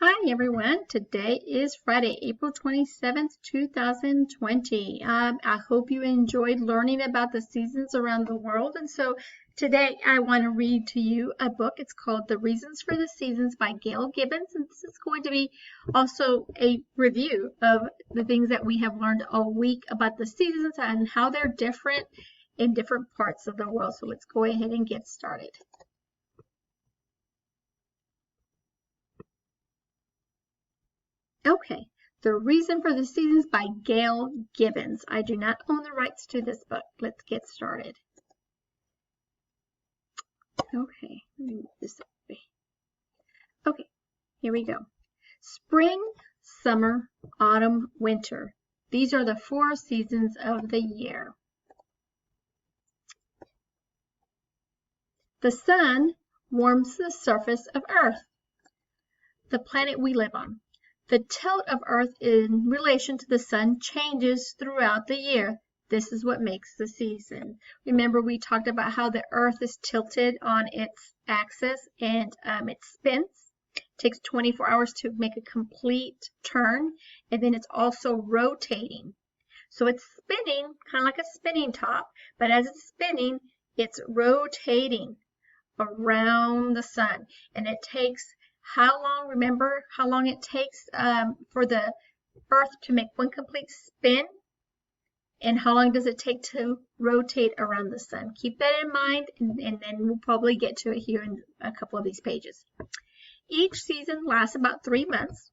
Hi everyone, today is Friday, April 27th, 2020. I hope you enjoyed learning about the seasons around the world. And so today I want to read to you a book. It's called The Reasons for the Seasons by Gail Gibbons. And this is going to be also a review of the things that we have learned all week about the seasons and how they're different in different parts of the world. So let's go ahead and get started. Okay, The Reason for the Seasons by Gail Gibbons. I do not own the rights to this book. Let's get started. Okay, let me move this away. Okay, here we go. Spring, summer, autumn, winter. These are the 4 seasons of the year. The sun warms the surface of Earth, the planet we live on. The tilt of Earth in relation to the sun changes throughout the year. This is what makes the season. Remember, we talked about how the Earth is tilted on its axis and it spins. It takes 24 hours to make a complete turn, and then it's also rotating. So it's spinning, kind of like a spinning top, but as it's spinning, it's rotating around the sun, and it takes how long? Remember how long it takes for the Earth to make one complete spin? And how long does it take to rotate around the sun? Keep that in mind, and then we'll probably get to it here in a couple of these pages. Each season lasts about 3 months,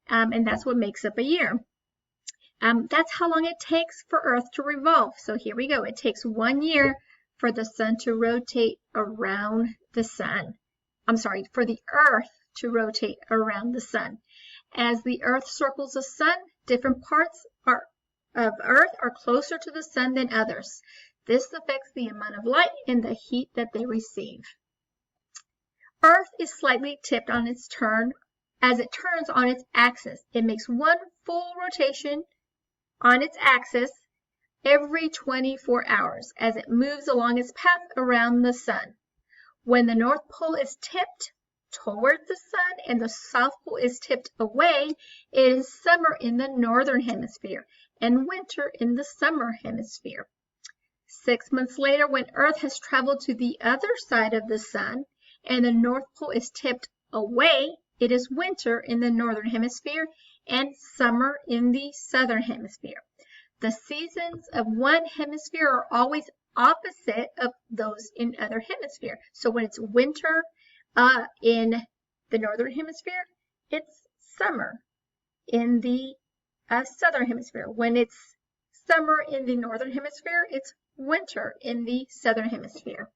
and that's what makes up a year. That's how long it takes for Earth to revolve. So here we go. It takes 1 year for the sun to rotate around the sun. I'm sorry, for the Earth to rotate around the sun. As the Earth circles the sun, different parts of Earth are closer to the sun than others. This affects the amount of light and the heat that they receive. Earth is slightly tipped on its turn as it turns on its axis. It makes one full rotation on its axis every 24 hours as it moves along its path around the sun. When the North Pole is tipped towards the sun and the South Pole is tipped away, it is summer in the Northern Hemisphere and winter in the Summer Hemisphere. 6 months later, when Earth has traveled to the other side of the sun and the North Pole is tipped away, it is winter in the Northern Hemisphere and summer in the Southern Hemisphere. The seasons of one hemisphere are always opposite of those in other hemisphere. So when it's winter in the Northern Hemisphere, it's summer in the Southern Hemisphere. When it's summer in the Northern Hemisphere, it's winter in the Southern Hemisphere.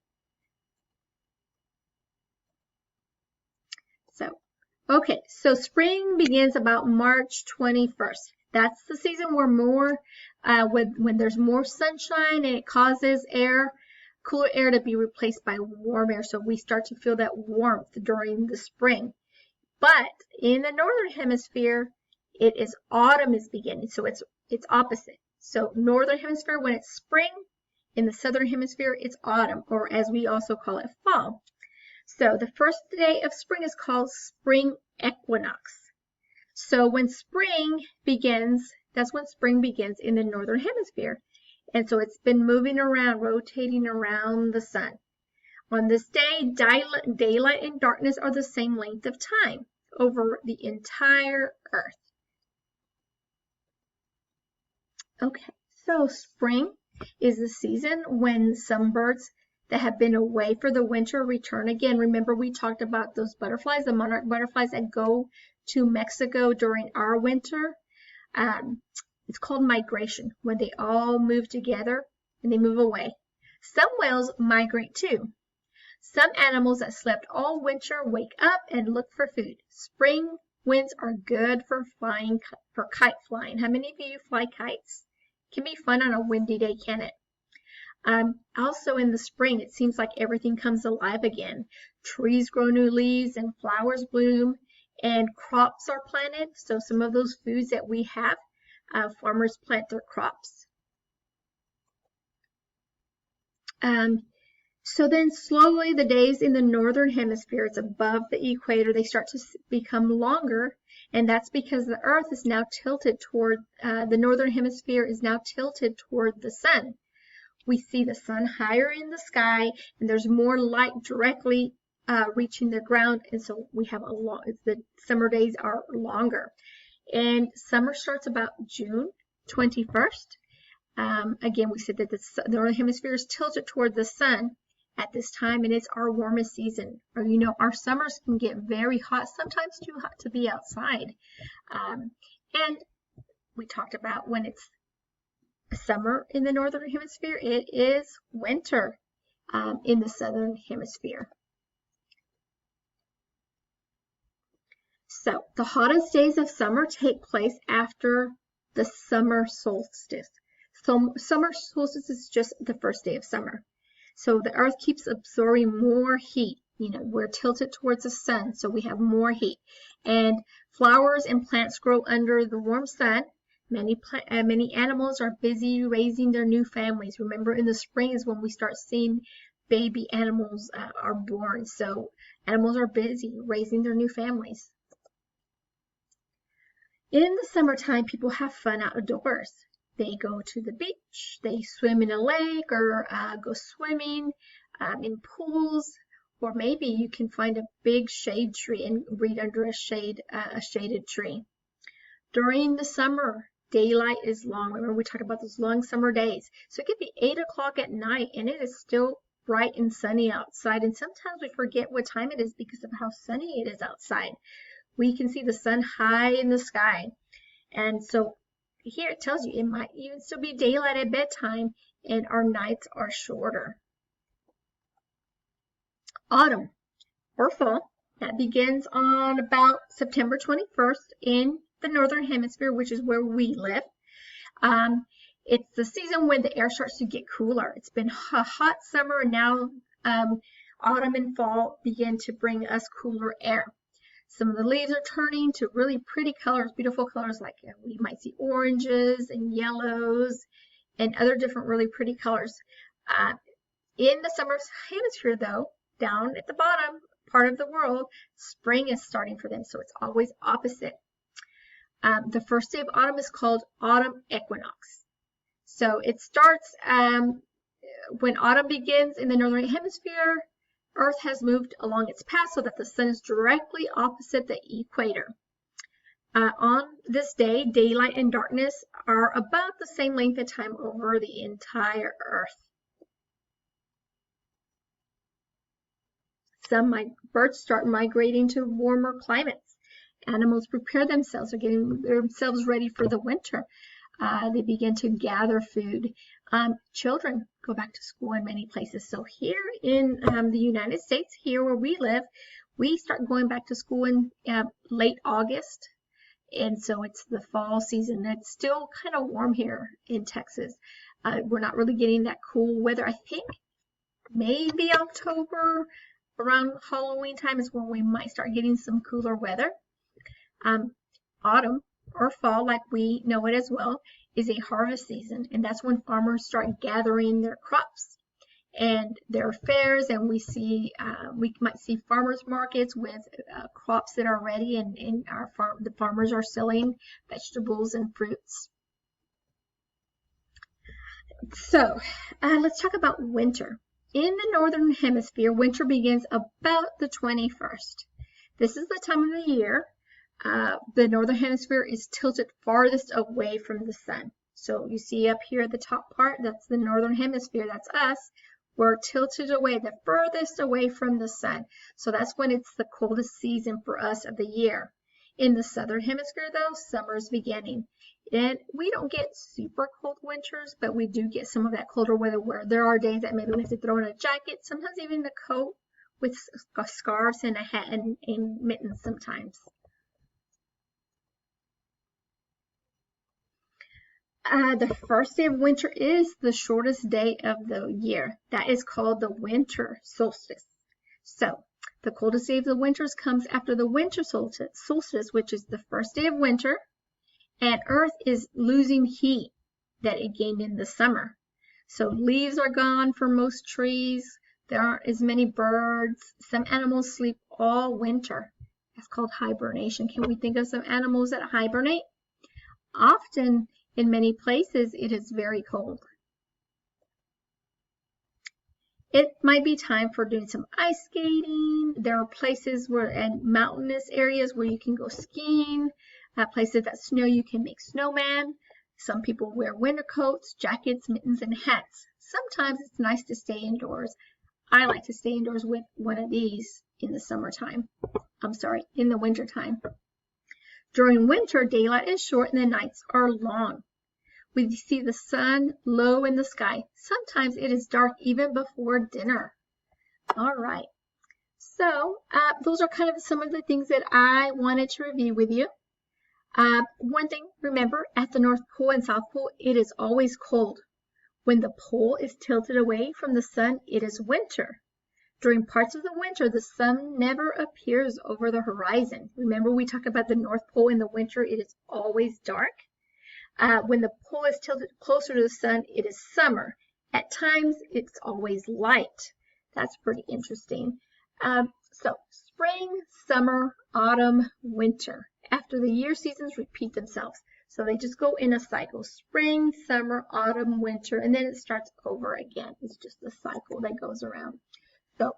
So spring begins about March 21st. That's the season where when there's more sunshine, and it causes cooler air to be replaced by warm air. So we start to feel that warmth during the spring. But in the Northern Hemisphere, autumn is beginning. So it's opposite. So Northern Hemisphere, when it's spring, in the Southern Hemisphere, it's autumn, or as we also call it, fall. So the first day of spring is called spring equinox. So when spring begins, that's when spring begins in the Northern Hemisphere. And so it's been moving around, rotating around the sun. On this day, daylight and darkness are the same length of time over the entire Earth. Okay, so spring is the season when some birds that have been away for the winter return again. Remember, we talked about those butterflies, the monarch butterflies that go to Mexico during our winter. It's called migration, when they all move together and they move away. Some whales migrate too. Some animals that slept all winter wake up and look for food. Spring winds are good for kite flying. How many of you fly kites? It can be fun on a windy day, can it? Also in the spring, it seems like everything comes alive again. Trees grow new leaves and flowers bloom and crops are planted. So some of those foods that we have, farmers plant their crops. So then slowly the days in the northern hemisphere, it's above the equator, they start to become longer. And that's because the earth is now tilted toward, the northern hemisphere is now tilted toward the sun. We see the sun higher in the sky, and there's more light directly reaching the ground. And so we have the summer days are longer. And summer starts about June 21st. Again, we said that the northern hemisphere is tilted toward the sun at this time, and it's our warmest season. Or, you know, our summers can get very hot, sometimes too hot to be outside. And we talked about when it's summer in the northern hemisphere, it is winter in the southern hemisphere. So the hottest days of summer take place after the summer solstice. So summer solstice is just the first day of summer. So the earth keeps absorbing more heat. You know, we're tilted towards the sun, so we have more heat. And flowers and plants grow under the warm sun. Many animals are busy raising their new families. Remember, in the spring is when we start seeing baby animals are born. So animals are busy raising their new families. In the summertime, people have fun outdoors. They go to the beach, they swim in a lake, or go swimming in pools, or maybe you can find a big shade tree and read under a shaded tree. During the summer, daylight is long. Remember, we talked about those long summer days. So it could be 8 o'clock at night, and it is still bright and sunny outside. And sometimes we forget what time it is because of how sunny it is outside. We can see the sun high in the sky. And so here it tells you it might even still be daylight at bedtime, and our nights are shorter. Autumn or fall, that begins on about September 21st in the northern hemisphere, which is where we live. It's the season when the air starts to get cooler. It's been a hot summer, and now autumn and fall begin to bring us cooler air. Some of the leaves are turning to really pretty colors, beautiful colors, like we might see oranges and yellows and other different really pretty colors. In the summer hemisphere, though, down at the bottom part of the world, spring is starting for them, so it's always opposite. The first day of autumn is called autumn equinox. So it starts when autumn begins in the northern hemisphere. Earth has moved along its path so that the sun is directly opposite the equator. On this day, daylight and darkness are about the same length of time over the entire Earth. Some birds start migrating to warmer climates. Animals prepare themselves, or getting themselves ready for the winter. They begin to gather food. Children go back to school in many places. So here in the United States, here where we live, we start going back to school in late August. And so it's the fall season. It's still kind of warm here in Texas. We're not really getting that cool weather. I think maybe October, around Halloween time, is when we might start getting some cooler weather. Autumn or fall, like we know it as well, is a harvest season, and that's when farmers start gathering their crops. And there are fairs, and we might see farmers markets with crops that are ready, and the farmers are selling vegetables and fruits. So let's talk about winter. In the northern hemisphere, winter begins about the 21st. This is the time of the year the northern hemisphere is tilted farthest away from the sun. So you see up here at the top part, that's the northern hemisphere, that's us. We're tilted away, the furthest away from the sun. So that's when it's the coldest season for us of the year. In the southern hemisphere, though, summer's beginning. And we don't get super cold winters, but we do get some of that colder weather where there are days that maybe we have to throw in a jacket, sometimes even a coat with scarves and a hat and mittens sometimes. The first day of winter is the shortest day of the year. That is called the winter solstice. So the coldest day of the winters comes after the winter solstice, which is the first day of winter, and Earth is losing heat that it gained in the summer. So leaves are gone for most trees. There aren't as many birds. Some animals sleep all winter. That's called hibernation. Can we think of some animals that hibernate? Often, in many places, it is very cold. It might be time for doing some ice skating. There are places where, and mountainous areas where you can go skiing. Places that snow, you can make snowmen. Some people wear winter coats, jackets, mittens, and hats. Sometimes it's nice to stay indoors. I like to stay indoors with one of these in the summertime. In the wintertime. During winter, daylight is short and the nights are long. We see the sun low in the sky. Sometimes it is dark even before dinner. All right. So those are kind of some of the things that I wanted to review with you. One thing, remember, at the North Pole and South Pole, it is always cold. When the pole is tilted away from the sun, it is winter. During parts of the winter, the sun never appears over the horizon. Remember, we talked about the North Pole in the winter, it is always dark. When the pole is tilted closer to the sun, it is summer. At times, it's always light. That's pretty interesting. So spring, summer, autumn, winter. After the year seasons repeat themselves. So they just go in a cycle. Spring, summer, autumn, winter, and then it starts over again. It's just a cycle that goes around. So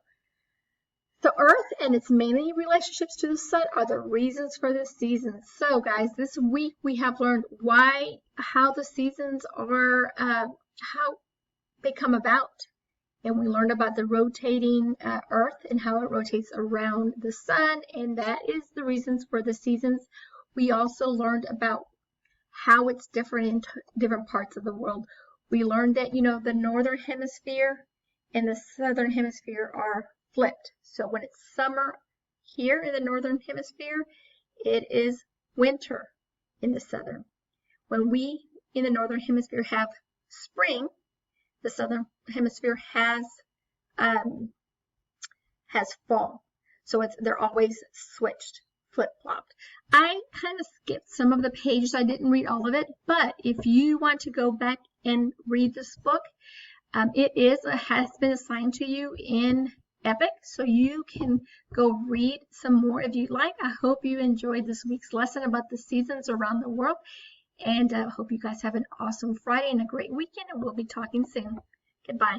the earth and its mainly relationships to the sun are the reasons for the seasons. So guys, this week we have learned how the seasons are, how they come about. And we learned about the rotating earth and how it rotates around the sun. And that is the reasons for the seasons. We also learned about how it's different in different parts of the world. We learned that, the northern hemisphere and the southern hemisphere are flipped. So when it's summer here in the northern hemisphere, it is winter in the southern. When we in the northern hemisphere have spring, the southern hemisphere has fall. So they're always switched, flip-flopped. I kind of skipped some of the pages. I didn't read all of it, but if you want to go back and read this book, it has been assigned to you in Epic, so you can go read some more if you'd like. I hope you enjoyed this week's lesson about the seasons around the world, and I hope you guys have an awesome Friday and a great weekend, and we'll be talking soon. Goodbye.